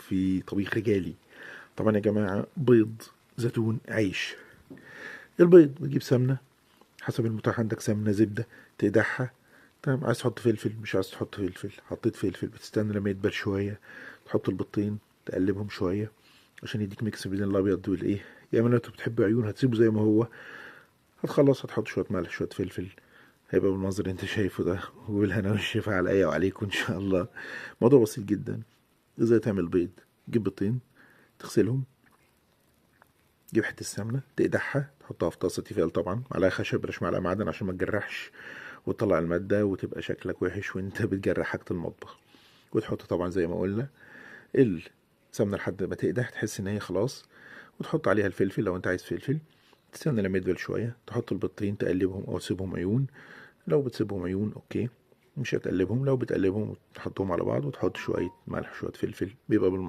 في طبيخ رجالي. طبعا يا جماعة بيض، زيتون، عيش. البيض بتجيب سمنة حسب المتاح عندك، سمنة، زبدة، تقدحها. تمام. عايز تحط فلفل، مش عايز تحط فلفل، حطيت فلفل بتستنى لما يدبل شوية، تحط البيضتين تقلبهم شوية عشان يديك ميكس بين الأبيض والإيه. يا إما لو أنت بتحب عيون هتسيبه زي ما هو، هتخلص هتحط شوية ملح شوية فلفل، هيبقى بالمنظر اللي انت شايفه ده. وبالهنا والشفا عليا وعليكم ان شاء الله. موضوع بسيط جدا. ازاي تعمل بيض؟ تجيب بيضتين تغسلهم، تجيب حته السمنه تقدحها تحطها في طاسه تيفال، طبعا معلقه خشب بلاش معلقه معدن عشان ما تجرحش وتطلع الماده وتبقى شكلك وحش وانت بتجرح حاجه المطبخ. وتحط طبعا زي ما قلنا السمنه لحد ما تقدح تحس ان هي خلاص، وتحط عليها الفلفل لو انت عايز فلفل. تستنى لما يدبل شويه، تحط البيضتين تقلبهم او تسيبهم عيون. لو بتسيبهم عيون اوكي، مش هتقلبهم. لو بتقلبهم وتحطهم على بعض وتحط شوية ملح شوية فلفل، بيبقى بالمرة